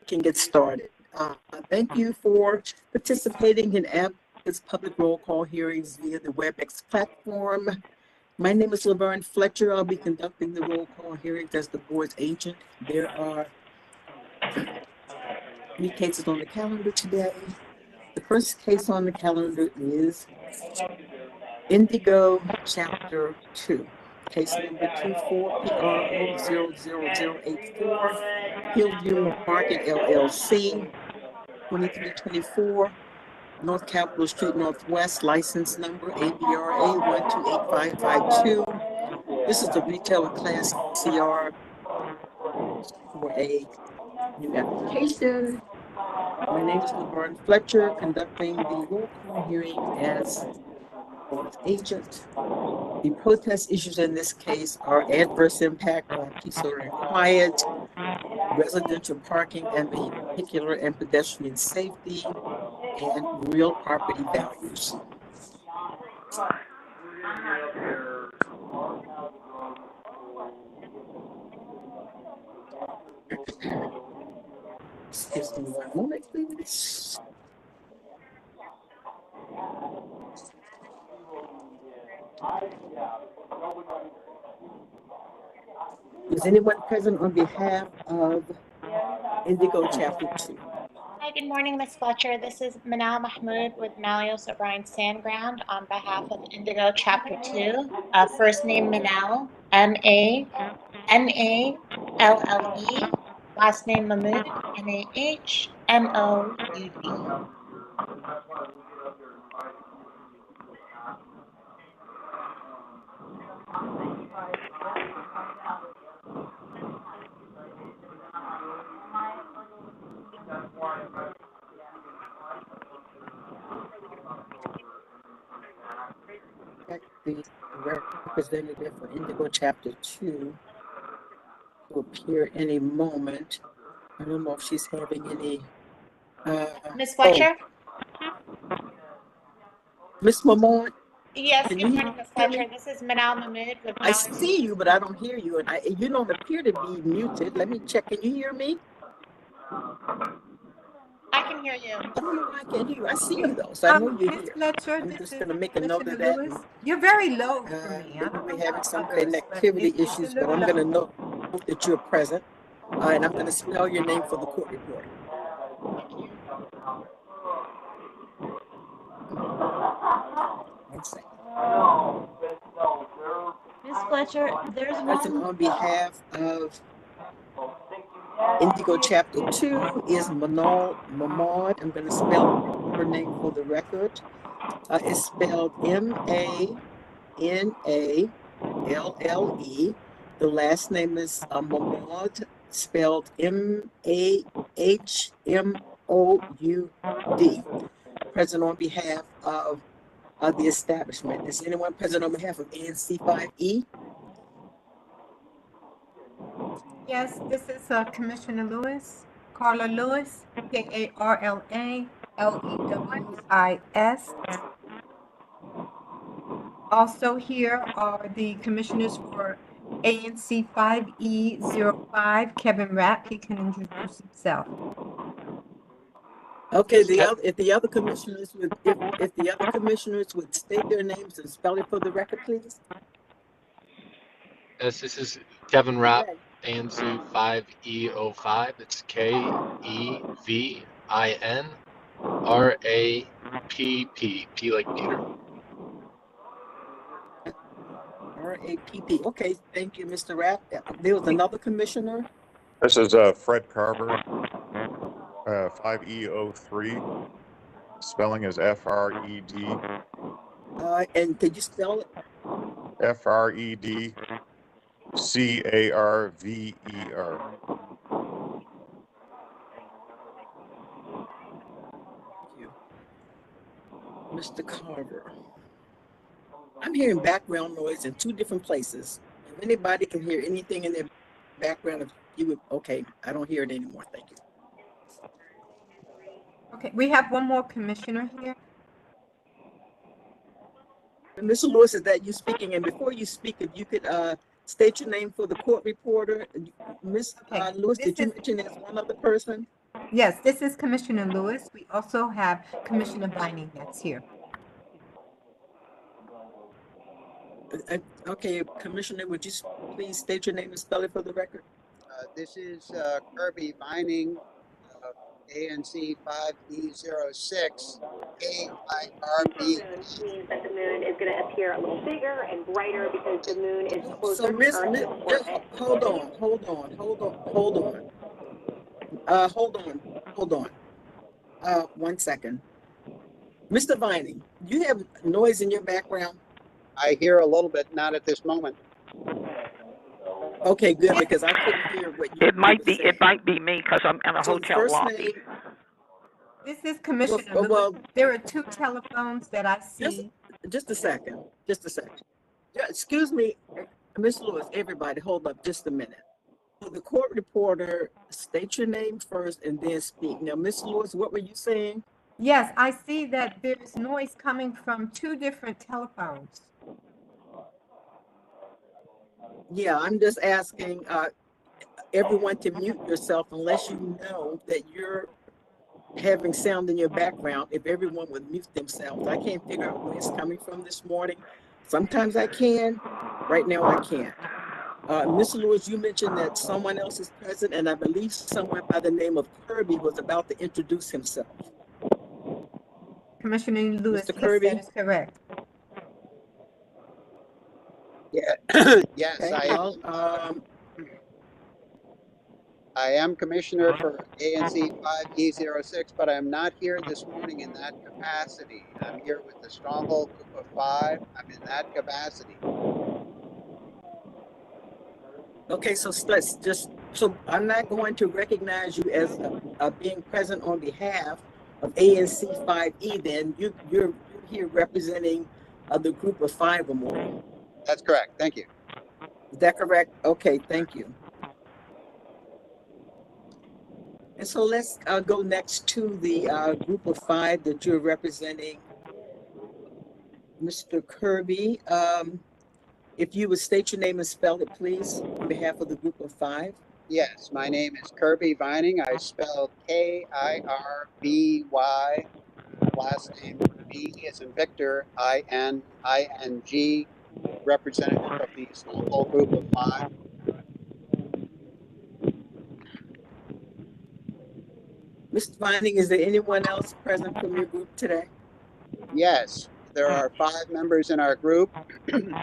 Can get started. Thank you for participating in ABCA's public roll call hearings via the WebEx platform. My name is Laverne Fletcher. I'll be conducting the roll call hearings as the board's agent. There are 3 cases on the calendar today. The first case on the calendar is Indigo Chapter 2. Case number 24PRO00084, Hillview Market LLC, 2324 North Capitol Street Northwest, license number ABRA 128552. This is the retailer class CR for a new application. My name is Laverne Fletcher, conducting the roll call hearing as board's agent. The protest issues in this case are adverse impact on peace, order, and quiet, residential parking and vehicular and pedestrian safety, and real property values. Excuse me one moment, please. Is anyone present on behalf of Indigo Chapter 2? Hi, good morning, Ms. Fletcher. This is Manal Mahmood with Malios O'Brien Sandground on behalf of Indigo Chapter 2. First name Manal, M-A-N-A-L-L-E. Last name Mahmood, M-A-H-M-O-U-D. The representative for Indigo Chapter 2 will appear any moment. I don't know if she's having any. Ms. Fletcher? Miss Mamon? Yes, Can good you morning, Ms. Fletcher. This is Manal Mahmood with I Malios. see you, but I don't hear you, and you don't appear to be muted. Let me check. Can you hear me? I can hear you. I don't know why I can't hear you. I see you though, so I know you're Ms. here. Fletcher, I'm this just is going to make a note of Commissioner that. Lewis. You're very low for me. I Maybe don't know we're having about some others, but connectivity it's a issues, but little I'm going to low. note that you're present, and I'm going to spell your name for the court report. One second. Ms. Fletcher, there's Present one. on behalf of Indigo Chapter 2 is Manal Mahmoud. I'm going to spell her name for the record. It's spelled M-A-N-A-L-L-E. The last name is Mahmoud, spelled M-A-H-M-O-U-D. Present on behalf of the establishment. Is anyone present on behalf of ANC5E? Yes, this is Commissioner Lewis, Carla Lewis, K-A-R-L-A-L-E-W-I-S. Also here are the commissioners for ANC 5E05, Kevin Rapp. He can introduce himself. Okay, if the other commissioners would state their names and spell it for the record, please. Yes, this is Kevin Rapp, ANC 5E05. It's K-E-V-I-N-R-A-P-P. P like Peter. R-A-P-P. Okay, thank you, Mr. Rapp. There was another commissioner. This is Fred Carver, 5E03. Spelling is F-R-E-D. And could you spell it? F-R-E-D-C-A-R-V-E-R. Thank you. Mr. Carver. I'm hearing background noise in 2 different places. If anybody can hear anything in their background, if you would, okay, I don't hear it anymore. Thank you. Okay, we have one more commissioner here. Mr. Lewis, is that you speaking? And before you speak, if you could state your name for the court reporter. Ms. Lewis, did you mention there's one other person? Yes, this is Commissioner Lewis. We also have Commissioner Vining that's here. Okay, Commissioner, would you please state your name and spell it for the record? This is Kirby Vining, ANC 5E06, KIRB. Means that the moon is going to appear a little bigger and brighter because the moon is So closer to Miss, Earth's just orbit. hold on. Hold on. 1 second. Mr. Vining, you have noise in your background? I hear a little bit, not at this moment. Okay, good, because I couldn't hear what you It might were be saying. me because I'm in a So the hotel first lobby. name, This is Commissioner Lewis. well, There are two telephones that I see. just a second. Yeah, excuse me, Miss Lewis, everybody, hold up just a minute. So the court reporter, state your name first and then speak. Now, Miss Lewis, what were you saying? Yes, I see that there's noise coming from two different telephones. Yeah, I'm just asking everyone to mute yourself unless you know that you're having sound in your background. If everyone would mute themselves, I can't figure out where it's coming from this morning. Sometimes I can, right now I can't. Mr. Lewis, you mentioned that someone else is present, and I believe someone by the name of Kirby was about to introduce himself. Commissioner Lewis, Mr. yes, Kirby? that is correct. Yeah, yes, Okay, I am commissioner for ANC 5E06, but I'm not here this morning in that capacity. I'm here with the Stronghold Group of 5. I'm in that capacity. okay, so let's just, so I'm not going to recognize you as being present on behalf of ANC 5E then. You're here representing the group of 5 or more. That's correct. Thank you. Is that correct? Okay, thank you. And so let's go next to the group of 5 that you're representing. Mr. Kirby, if you would state your name and spell it, please, on behalf of the group of 5. Yes, my name is Kirby Vining. I spell Kirby. Last name V as in Victor, INING, representative of the Stronghold Group of 5. Mr. Vining, is there anyone else present from your group today? Yes, there are 5 members in our group, and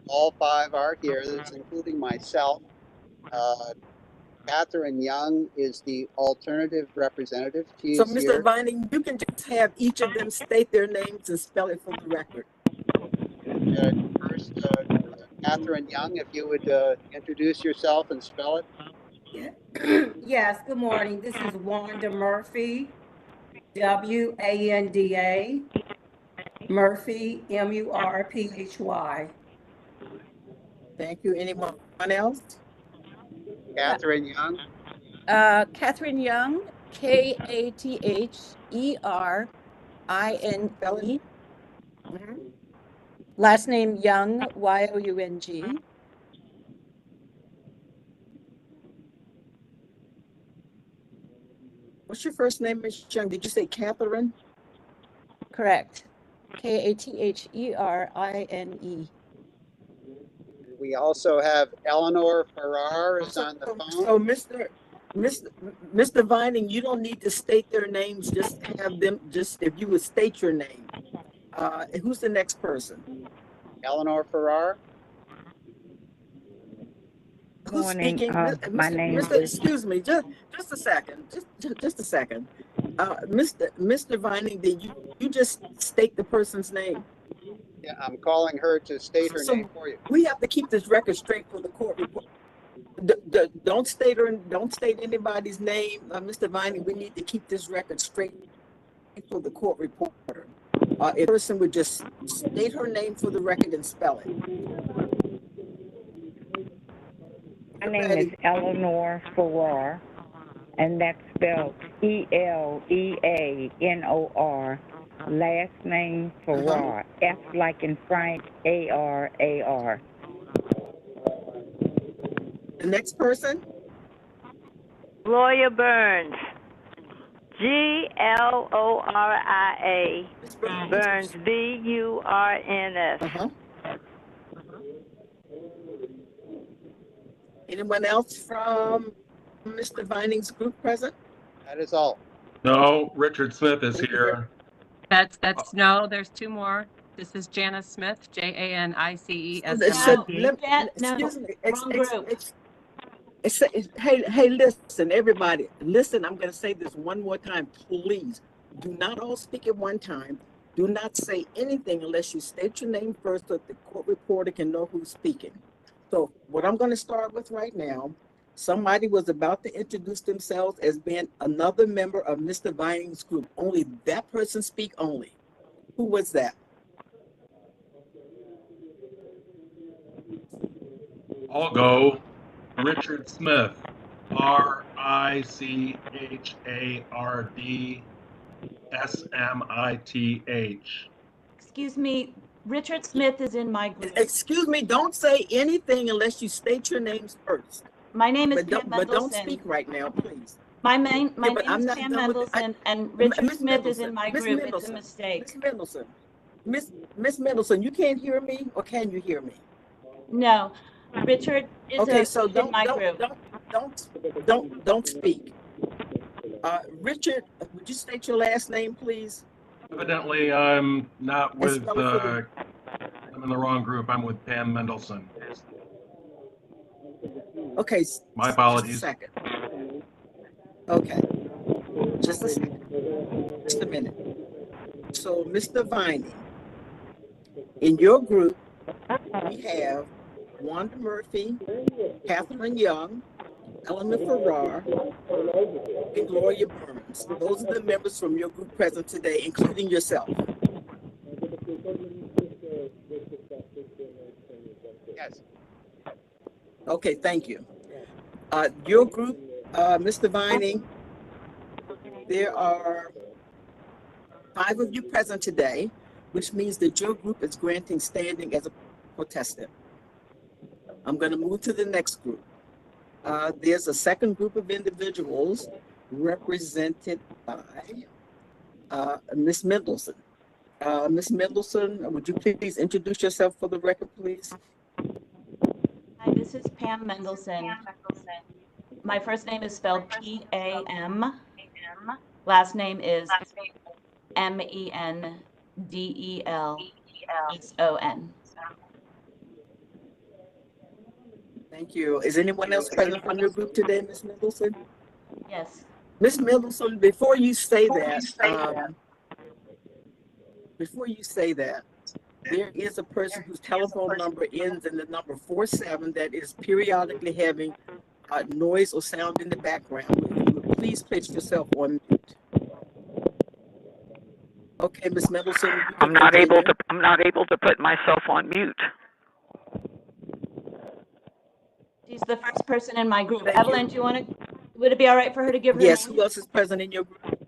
all 5 are here. That's including myself. Catherine Young is the alternative representative. She So, is Mr. here. Vining, you can just have each of them state their names and spell it for the record. First, Catherine Young, if you would introduce yourself and spell it. Yes, good morning. This is Wanda Murphy, WANDA, Murphy, MURPHY. Thank you. Anyone else? Catherine Young. Catherine Young, KATHERINE. Mm-hmm. Last name Young, YOUNG. What's your first name, Ms. Young? Did you say Catherine? Correct. KATHERINE. We also have Eleanor Farrar is on the phone. So, Mr. Vining, you don't need to state their names. Just have them. Just if you would state your name. Who's the next person? Eleanor Farrar. Who's speaking? My name is. Excuse me, just a second. Just a second. Mr. Vining, did you just state the person's name? Yeah, I'm calling her to state her name for you. We have to keep this record straight for the court report. Don't state anybody's name, Mr. Vining. We need to keep this record straight for the court reporter. If a person would just state her name for the record and spell it. My name is Eleanor Farrar, and that's spelled ELEANOR. Last name Farrar, F like in Frank, ARAR. The next person? Lawyer Burns. Gloria. Ms. Burns? Burns, Burns. Uh-huh. Anyone else from Mr. Vining's group present? That is all. No, Richard Smith is Thank you very- here. No, there's two more. This is Janice Smith, Janice. So, No, excuse me. wrong group. Hey, listen, everybody, listen, I'm gonna say this one more time, please. Do not all speak at one time. Do not say anything unless you state your name first so that the court reporter can know who's speaking. So what I'm gonna start with right now, somebody was about to introduce themselves as being another member of Mr. Vining's group. Only that person speak only. Who was that? I'll go. Richard Smith. RICHARDSMITH. Excuse me, Richard Smith is in my group. Excuse me, don't say anything unless you state your names first. My name is Pam But don't Mendelson. speak right now, please. My name but is I'm not Pam done with- Mendelson, and Richard Miss Smith is Mendelson, in my Miss group. It's a Mendelson, mistake. Miss Mendelson, you can't hear me, or can you hear me? No, Richard is Okay, so in my group. don't speak. Richard, would you state your last name, please? Evidently, I'm not Let's with, spell it for I'm in the wrong group. I'm with Pam Mendelson. Okay. My Just apologies. a second. Okay. Just a second. Just a minute. So, Mr. Vining, in your group, we have Wanda Murphy, Catherine Young, Eleanor Farrar, and Gloria Burns. Those are the members from your group present today, including yourself. Yes. Okay, thank you. Your group, Mr. Vining, there are 5 of you present today, which means that your group is granting standing as a protestant. I'm going to move to the next group. There's a second group of individuals represented by Ms. Mendelson. Ms. Mendelson, would you please introduce yourself for the record, please? Hi, this is Pam Mendelson. My first name is spelled P-A-M. Last name is M-E-N-D-E-L-S-O-N. Thank you. Is anyone else present from your group today, Ms. Mendelson? Yes. Ms. Mendelson, before you say that, there is a person whose telephone number ends in the number 47 that is periodically having noise or sound in the background. If you would please place yourself on mute. Okay, Ms. Mendelson, you can continue. I'm not able to put myself on mute. She's the first person in my group. Thank Evelyn, you. would it be all right for her to give her Yes, name? who else is present in your group?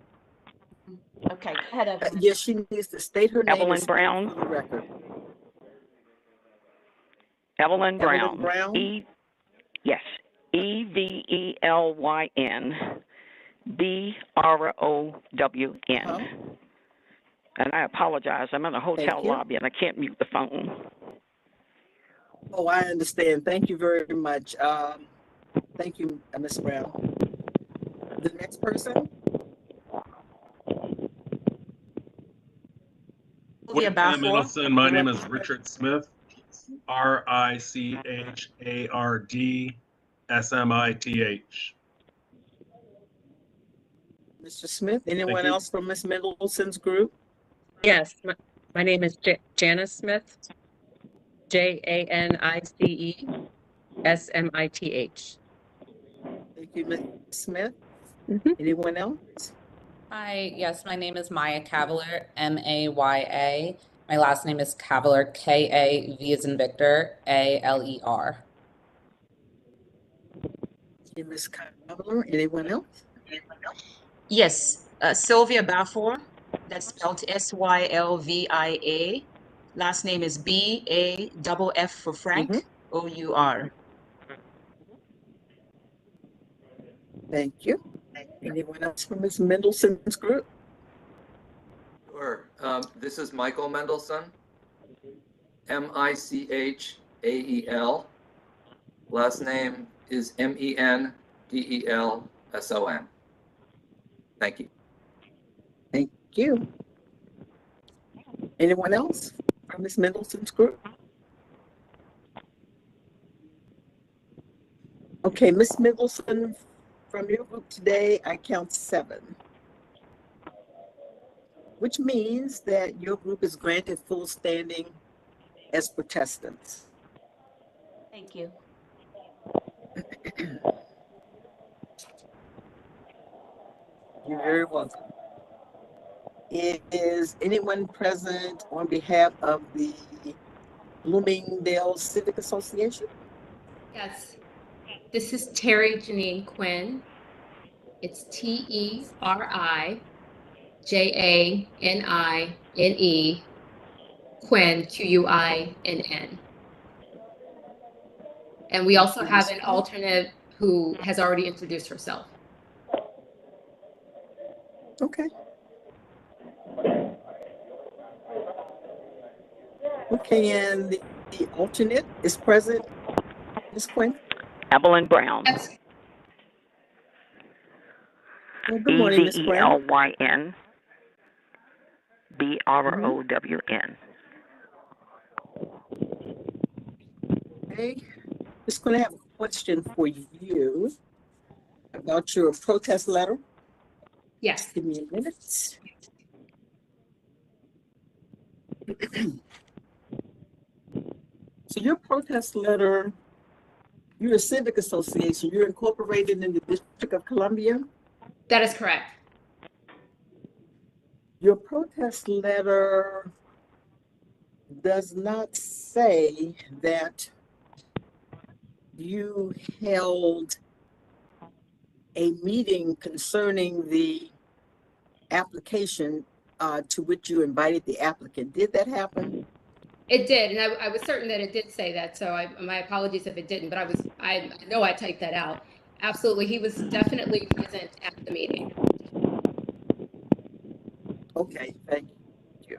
Okay, go ahead, Evelyn. Yes, she needs to state her name Evelyn and speak Brown. for the record. Evelyn Brown. Brown? Yes. EVELYN BROWN. And I apologize. I'm in a hotel lobby and I can't mute the phone. Oh, I understand. Thank you very much. Thank you, Ms. Brown. The next person? With Pam Mendelson, my name is Richard Smith. RICHARDSMITH. Mr. Smith, anyone else from Ms. Mendelson's group? Yes, my name is Janice Smith, JANICESMITH. Thank you, Ms. Smith. Anyone else? Hi, yes, my name is Maya Cavalier, MAYA. My last name is Cavalier, KAV as in Victor, ALER. Thank you, Ms. Cavalier. Anyone else? Yes, Sylvia Bafour, that's spelled SYLVIA. Last name is BAFF for Frank, OUR. Thank you. Anyone else from Ms. Mendelson's group? Sure. This is Michael Mendelson, Michael. Last name is Mendelson. Thank you. Thank you. Anyone else from Ms. Mendelson's group? Okay, Ms. Mendelsson, from your group today, I count 7, which means that your group is granted full standing as protestants. Thank you. You're very welcome. Is anyone present on behalf of the Bloomingdale Civic Association? Yes, this is Terry Janine Quinn. It's TERIJANINE, Quinn, QUINN. And we also have an alternate who has already introduced herself. Okay. Okay, and the alternate is present, Ms. Quinn? Evelyn Brown. Well, good morning, Ms. Brown. EVELYN BROWN. Okay, just going to have a question for you about your protest letter. Yes. Give me a minute. So your protest letter, you're a civic association, you're incorporated in the District of Columbia? That is correct. Your protest letter does not say that you held a meeting concerning the application to which you invited the applicant. Did that happen? It did, and I was certain that it did say that, so my apologies if it didn't, but I know I typed that out. Absolutely, he was definitely present at the meeting. Okay, thank you.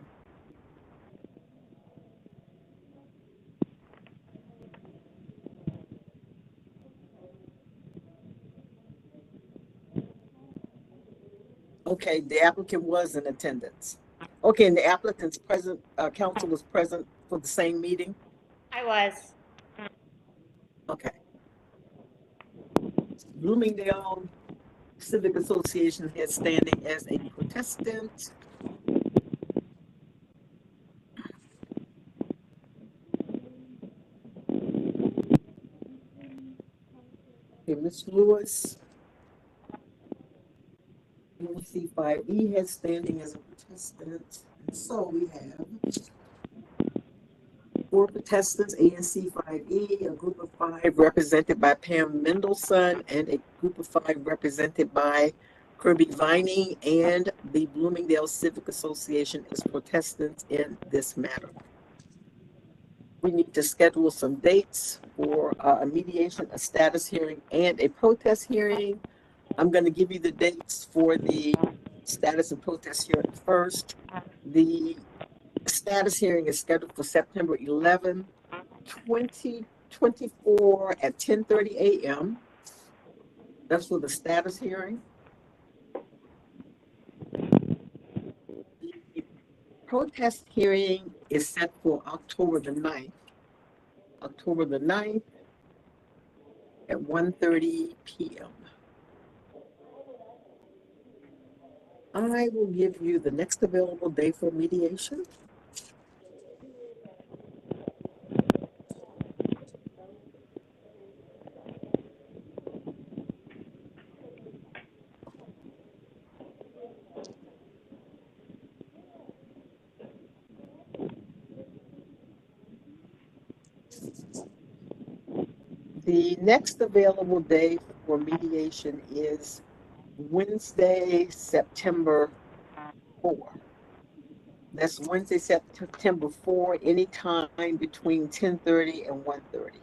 Okay, the applicant was in attendance. Okay, and the applicant's present, counsel was present for the same meeting? I was. Okay. Bloomingdale Civic Association has standing as a protestant. Okay, Ms. Lewis, ANC5E has standing as a protestant. And so we have 4 protestants, ANC5E, a group of 5 represented by Pam Mendelson, and a group of 5 represented by Kirby Vining, and the Bloomingdale Civic Association is protestants in this matter. We need to schedule some dates for a mediation, a status hearing, and a protest hearing. I'm going to give you the dates for the status and protest hearing first. The status hearing is scheduled for September 11, 2024 at 10:30 a.m. That's for the status hearing. The protest hearing is set for October the 9th. October the 9th at 1:30 p.m. I will give you the next available day for mediation. The next available day for mediation is Wednesday, September 4. That's Wednesday, September 4, anytime between 10:30 and 1:30.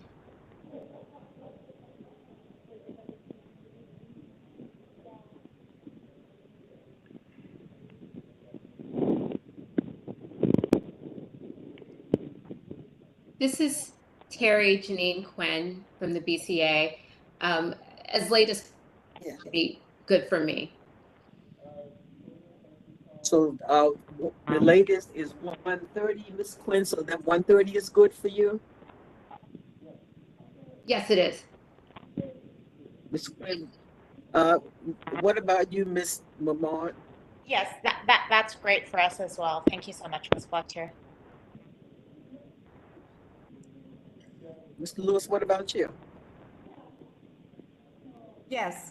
This is Terry Janine Quinn from the BCA. As late as be good for me. So the latest is 1:30, Ms. Quinn, so that 1:30 is good for you? Yes, it is. Ms. Quinn, what about you, Ms. Lamont? Yes, that's great for us as well. Thank you so much, Ms. Fletcher. Mr. Lewis, what about you? Yes,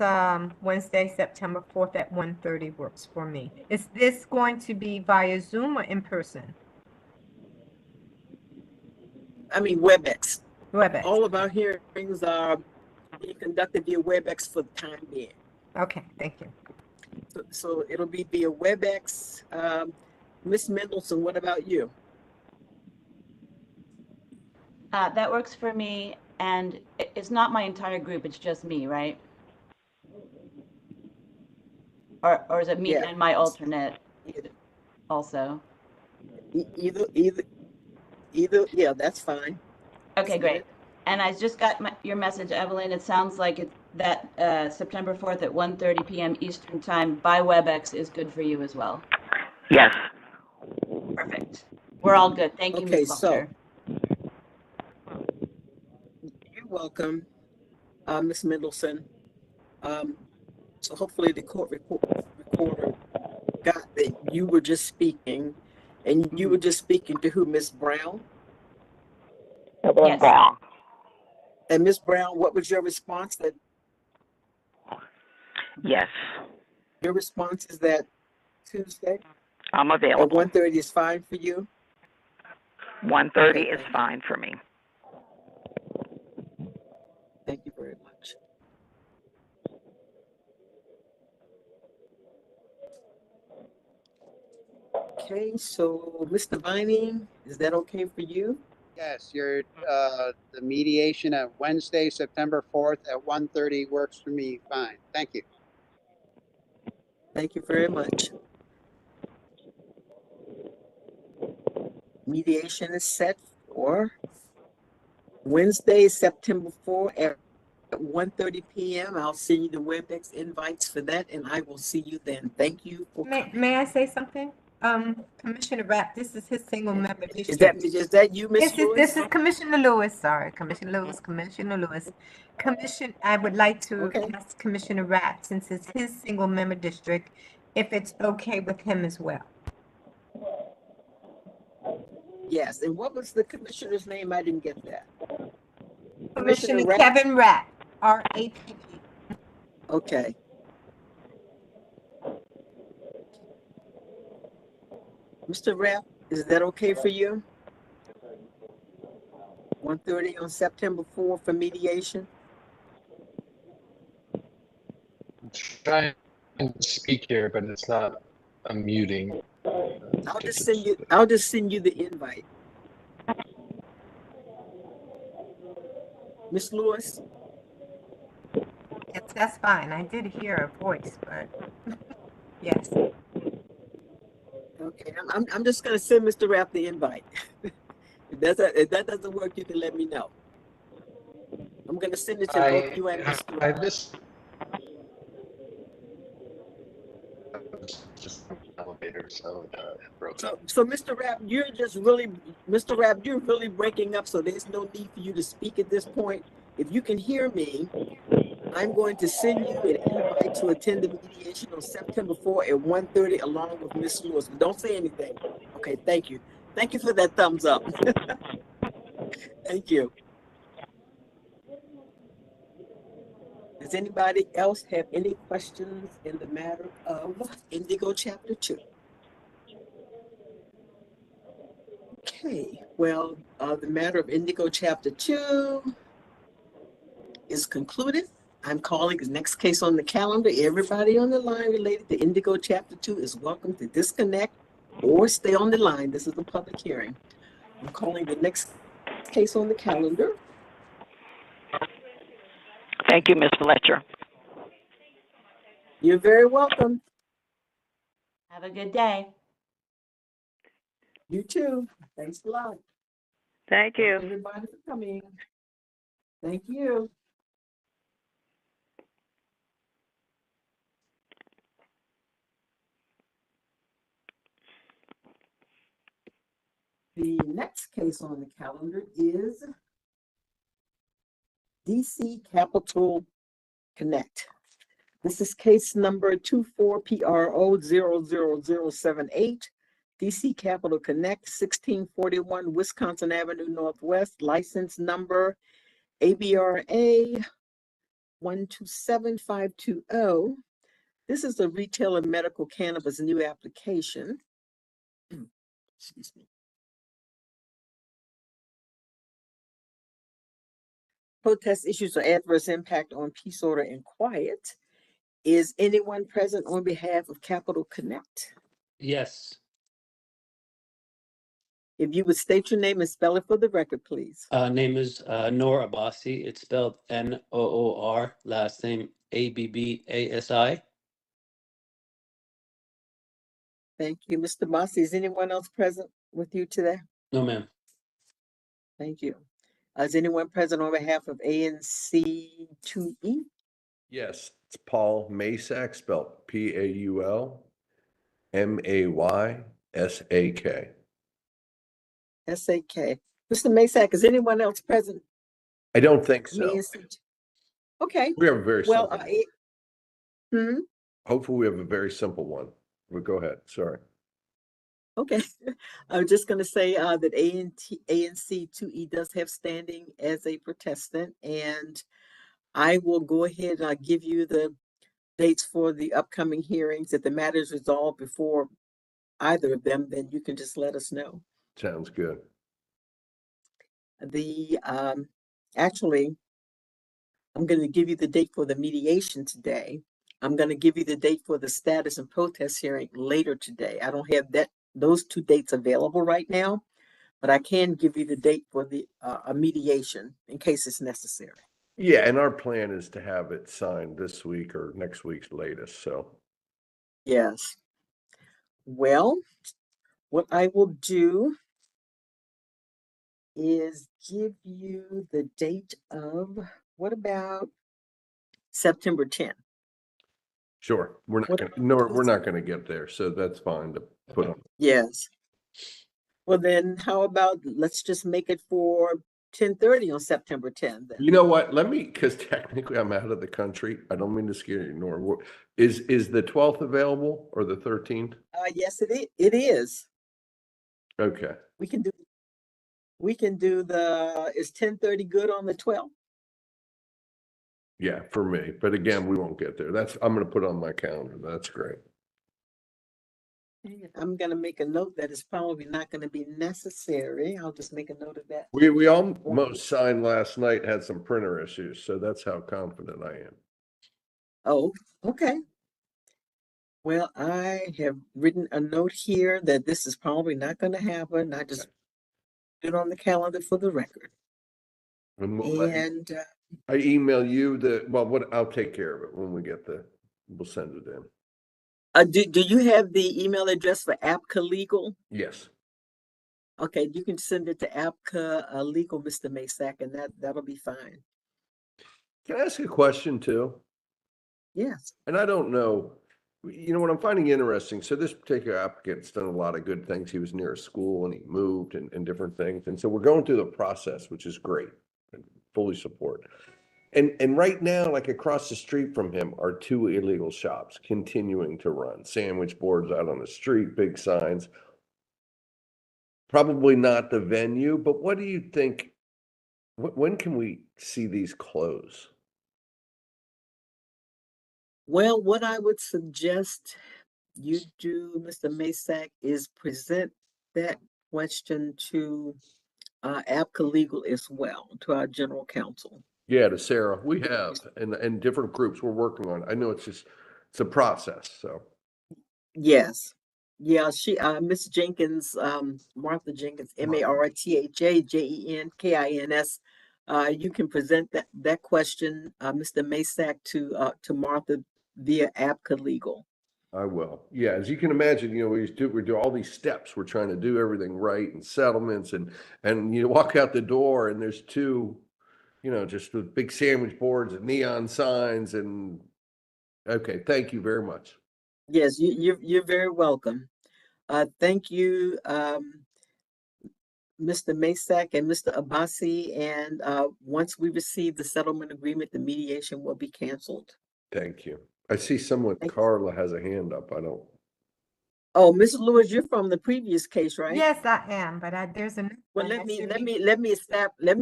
Wednesday, September 4th at 1:30 works for me. Is this going to be via Zoom or in person? I mean, WebEx. WebEx. All of our hearings are being conducted via WebEx for the time being. Okay, thank you. So it'll be via WebEx. Ms. Mendelson, what about you? That works for me, and it's not my entire group, it's just me, right? Or is it me and my alternate also? Either, yeah, that's fine. Okay, great. And I just got your message, Evelyn. It sounds like that September 4th at 1:30 p.m. Eastern Time by WebEx is good for you as well. Yes. Perfect. We're all good. Thank you, Ms. Fletcher. You're welcome, Ms. Mendelson. So hopefully the court recorder got that you were just speaking, and you were just speaking to who, Ms. Brown? Yes. Brown. And Ms. Brown, what was your response? That Yes. your response is that Tuesday I'm at available. 1:30 is fine for you? 1:30 is fine for me. Thank you very much. Okay, so Mr. Vining, is that okay for you? Yes, the mediation at Wednesday, September 4th at 1:30 works for me fine. Thank you. Thank you very much. Mediation is set for Wednesday, September 4th at 1:30 p.m. I'll send you the WebEx invites for that, and I will see you then. Thank you for coming. May I say something? Commissioner Rapp, this is his single member district. Is that you, Ms. Lewis? This is Commissioner Lewis. Sorry, Commissioner Lewis. I would like to ask Commissioner Rapp, since it's his single member district, if it's okay with him as well. Yes, and what was the commissioner's name? I didn't get that. Commissioner Kevin Rapp, R-A-P-P. Okay. Mr. Rapp, is that okay for you? 1:30 on September 4th for mediation? I'm trying to speak here, but it's not a muting. I'll just send you the invite. Ms. Lewis? Yes, that's fine. I did hear a voice, but yes. Okay, I'm just gonna send Mr. Rapp the invite. If that doesn't work, you can let me know. I'm gonna send it to both you and Mr. Rapp. Just an elevator, so it broke. So Mr. Rapp, you're really breaking up, so there's no need for you to speak at this point. If you can hear me, I'm going to send you an invite to attend the mediation on September 4th at 1:30 along with Ms. Lewis. But don't say anything. Okay, thank you. Thank you for that thumbs up. Thank you. Does anybody else have any questions in the matter of Indigo Chapter 2? Okay, well, the matter of Indigo Chapter 2 is concluded. I'm calling the next case on the calendar. Everybody on the line related to Indigo Chapter 2 is welcome to disconnect or stay on the line. This is a public hearing. I'm calling the next case on the calendar. Thank you, Ms. Fletcher. You're very welcome. Have a good day. You too. Thanks a lot. Thank you. Thanks everybody for coming. Thank you. The next case on the calendar is DC Capital Connect. This is case number 24PRO00078. DC Capital Connect, 1641 Wisconsin Avenue Northwest, license number ABRA 127520. This is a retail and medical cannabis new application. Excuse me. Protest issues or adverse impact on peace, order, and quiet. Is anyone present on behalf of Capital Connect? Yes. If you would state your name and spell it for the record, please. Name is Noor Abbasi. It's spelled Noor. Last name Abbasi. Thank you, Mr. Abbasi. Is anyone else present with you today? No, ma'am. Thank you. Is anyone present on behalf of ANC2E? Yes, it's Paul Masak, spelled PAULMAYSAK. SAK. Mr. Masak, is anyone else present? I don't think so. ANC2. Okay. We have a very well, simple Hopefully we have a very simple one. But go ahead. Sorry. Okay. I'm just going to say that ANC2E does have standing as a protestant, and I will go ahead and give you the dates for the upcoming hearings. If the matter is resolved before either of them, then you can just let us know. Sounds good. The actually, I'm going to give you the date for the mediation today. I'm going to give you the date for the status and protest hearing later today. I don't have those two dates available right now, but I can give you the date for the a mediation in case it's necessary. Yeah, and our plan is to have it signed this week or next week's latest. So yes. Well, what I will do is give you the date of, what about September 10th? sure, we're not going to get there, so that's fine to put on. Yes. Well, then how about let's just make it for 10:30 on September 10th. Then. You know what? Let me, because technically I'm out of the country. I don't mean to scare you, nor is the 12th available or the 13th? Yes, it is. Okay. We can do the, is 10:30 good on the 12th? Yeah, for me. But again, we won't get there. I'm going to put on my calendar. That's great. I'm going to make a note that it's probably not going to be necessary. I'll just make a note of that. We almost signed last night, had some printer issues, so that's how confident I am. Oh, okay. Well, I have written a note here that this is probably not going to happen. I just put it on the calendar for the record. And I email you I'll take care of it when we get we'll send it in. Do you have the email address for ABCA Legal? Yes. Okay, you can send it to ABCA Legal, Mr. Masak, and that'll be fine. Can I ask a question too? Yes. And I don't know, what I'm finding interesting, so this particular applicant's done a lot of good things. He was near a school and he moved and different things. And so we're going through the process, which is great, and fully support. And right now, like across the street from him are two illegal shops continuing to run. Sandwich boards out on the street, big signs. Probably not the venue, but what do you think? When can we see these close? Well, what I would suggest you do, Mr. Masak, is present that question to ABCA Legal as well, to our general counsel. Yeah, to Sarah. We have, and different groups we're working on. I know it's a process, so. Yes. Yeah, she, Miss Jenkins, Martha Jenkins, MARTHA JENKINS. You can present that question, Mr. Masak, to Martha via ABCA Legal. I will. Yeah, as you can imagine, we do all these steps. We're trying to do everything right and settlements and you walk out the door and there's two, just with big sandwich boards and neon signs and okay, thank you very much. Yes, you're very welcome. Thank you, Mr. Masak and Mr. Abbasi. And once we receive the settlement agreement, the mediation will be canceled. Thank you. I see someone, Carla has a hand up. I don't. Oh, Mr. Lewis, you're from the previous case, right? Yes, I am, but there's a. Well, let me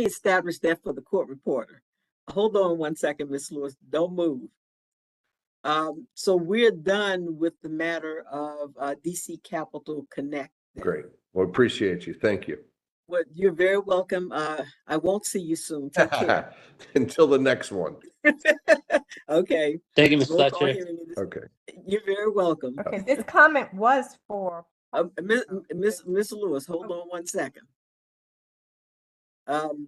establish that for the court reporter. Hold on one second, Ms. Lewis. Don't move. So we're done with the matter of DC Capital Connect. Great. Well, appreciate you. Thank you. Well, you're very welcome. I won't see you soon. Take care. Until the next one. Okay. Thank you, Ms. Roll call Fletcher. hearing is- Okay. You're very welcome. Okay, this comment was for. Miss Lewis, hold on one second. The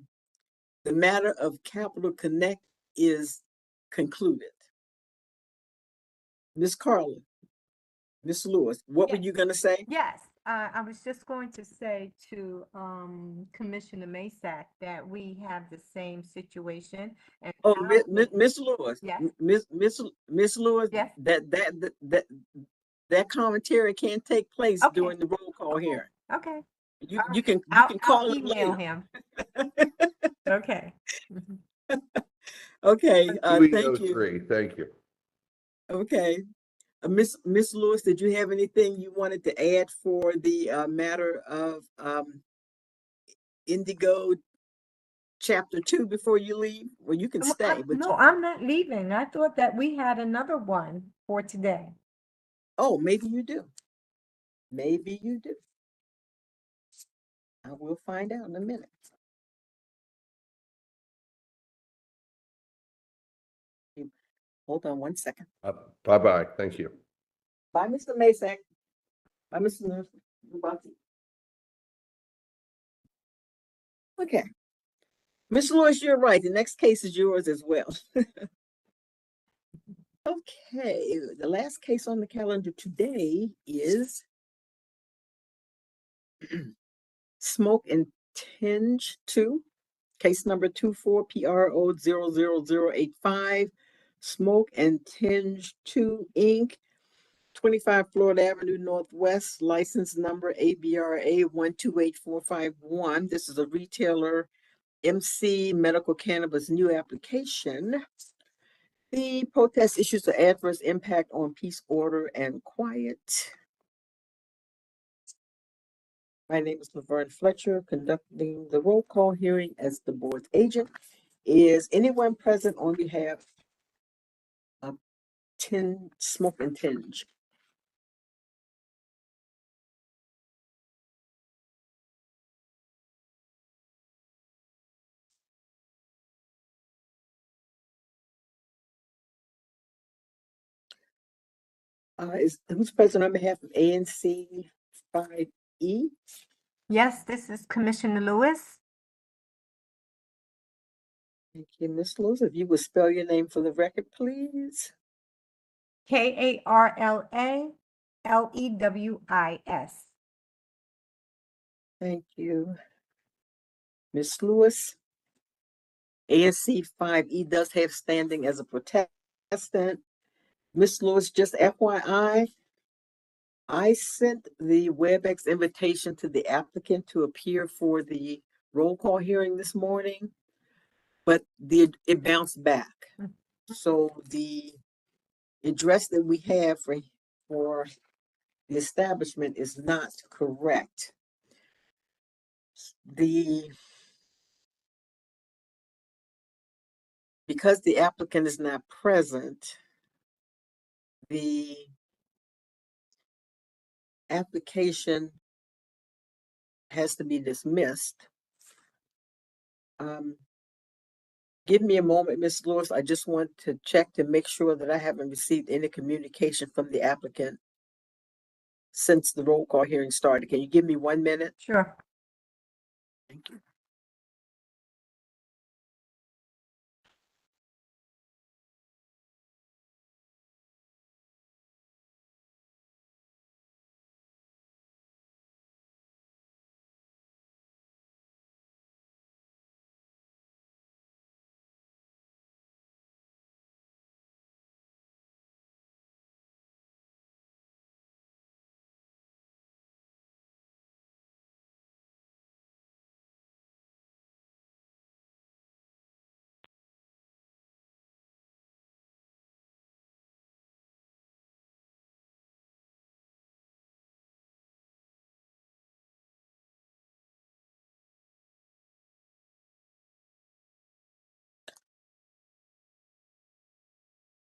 matter of Capital Connect is concluded. Miss Carla, Miss Lewis, what were you gonna say? Yes, I was just going to say to Commissioner Masak that we have the same situation. And Oh, Miss Lewis. Yes. Miss Lewis. Yes. That commentary can't take place during the roll call hearing. Okay. You can call I'll him email later. him. Okay. Okay. We Thank you. agree. Thank you. Okay. Miss Lewis, did you have anything you wanted to add for the matter of Indigo Chapter 2 before you leave? Well, you can stay. But No, I'm not leaving. I thought that we had another one for today. Oh, maybe you do. Maybe you do. I will find out in a minute. Hold on one second. Bye-bye. Thank you. Bye, Mr. Masak. Bye, Mr. Nurse. Okay. Ms. Lewis, you're right. The next case is yours as well. Okay, the last case on the calendar today is Smoke and Tinge 2, case number 24PRO00085, Smoke and Tinge 2 Inc., 25 Florida Avenue Northwest, license number ABRA 128451. This is a retailer, MC Medical Cannabis new application. The protest issues an adverse impact on peace, order, and quiet. My name is Laverne Fletcher, conducting the roll call hearing as the board's agent. Is anyone present on behalf of Smoke and Tinge? Who's present on behalf of ANC 5E? Yes, this is Commissioner Lewis. Thank you, Ms. Lewis. If you would spell your name for the record, please. KARLALEWIS. Thank you, Ms. Lewis. ANC 5E does have standing as a protestant. Ms. Lewis, just FYI, I sent the WebEx invitation to the applicant to appear for the roll call hearing this morning, but it bounced back. So the address that we have for the establishment is not correct. Because the applicant is not present, the application has to be dismissed. Give me a moment, Ms. Lewis. I just want to check to make sure that I haven't received any communication from the applicant since the roll call hearing started. Can you give me 1 minute? Sure. Thank you.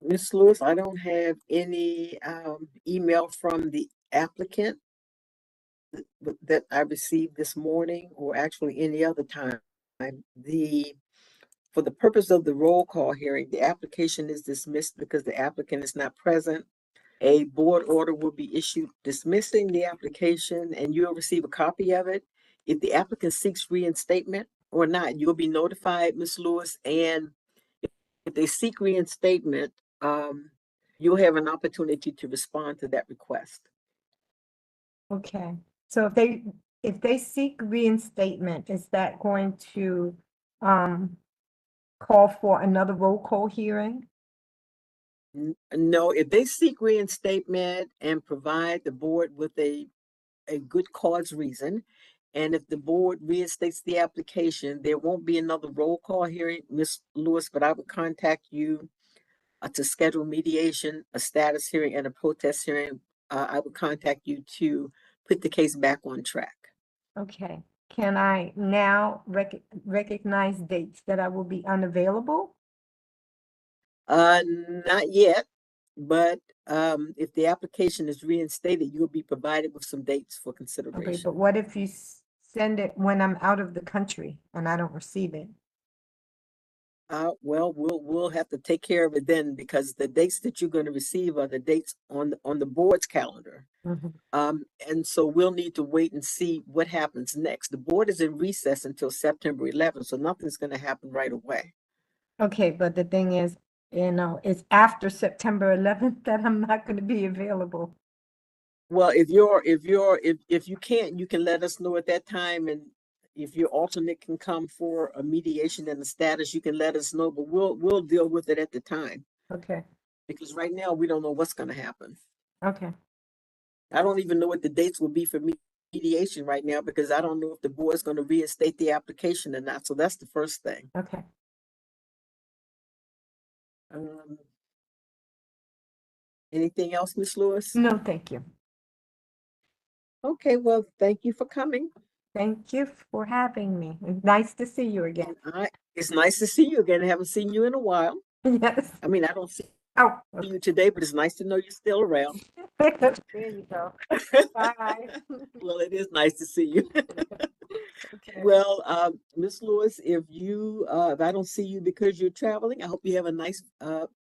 Ms. Lewis, I don't have any email from the applicant that I received this morning, or actually any other time. For the purpose of the roll call hearing, the application is dismissed because the applicant is not present. A board order will be issued dismissing the application, and you'll receive a copy of it. If the applicant seeks reinstatement or not, you'll be notified, Ms. Lewis, and if they seek reinstatement, you'll have an opportunity to respond to that request. Okay, so if they seek reinstatement, is that going to call for another roll call hearing? No, if they seek reinstatement and provide the board with a good cause reason, and if the board reinstates the application, there won't be another roll call hearing, Ms. Lewis, but I would contact you to schedule mediation, a status hearing, and a protest hearing. I would contact you to put the case back on track. Okay, can I now recognize dates that I will be unavailable? Not yet, but if the application is reinstated, you'll be provided with some dates for Okay, consideration. but what if you send it when I'm out of the country and I don't receive it? Well, we'll have to take care of it then, because the dates that you're going to receive are the dates on the board's calendar. And so we'll need to wait and see what happens next. The board is in recess until September 11th, so nothing's going to happen right away. Okay, but the thing is, it's after September 11th that I'm not going to be available. Well, if you can't, you can let us know at that time, and if your alternate can come for a mediation and a status, you can let us know, but we'll deal with it at the time, Okay, because right now we don't know what's going to happen. okay, I don't even know what the dates will be for mediation right now, because I don't know if the board's going to reinstate the application or not. So that's the first thing. okay. Anything else, Ms. Lewis? No, thank you. Okay, well, thank you for coming. Thank you for having me. It's nice to see you again. It's nice to see you again. I haven't seen you in a while. Yes. I mean, I don't see okay. you today, but it's nice to know you're still around. There you go. Bye. Well, it is nice to see you. Okay. Well, Ms. Lewis, if I don't see you because you're traveling, I hope you have a nice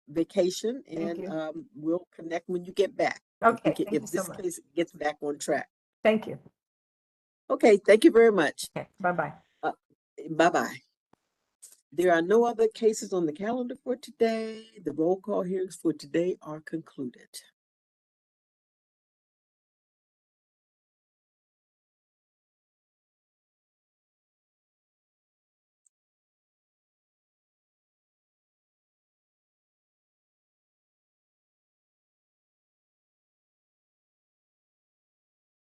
vacation, and we'll connect when you get back. Okay, If this case gets back on track. Thank you. Okay, thank you very much. Okay, bye-bye. Bye-bye. There are no other cases on the calendar for today. The roll call hearings for today are concluded.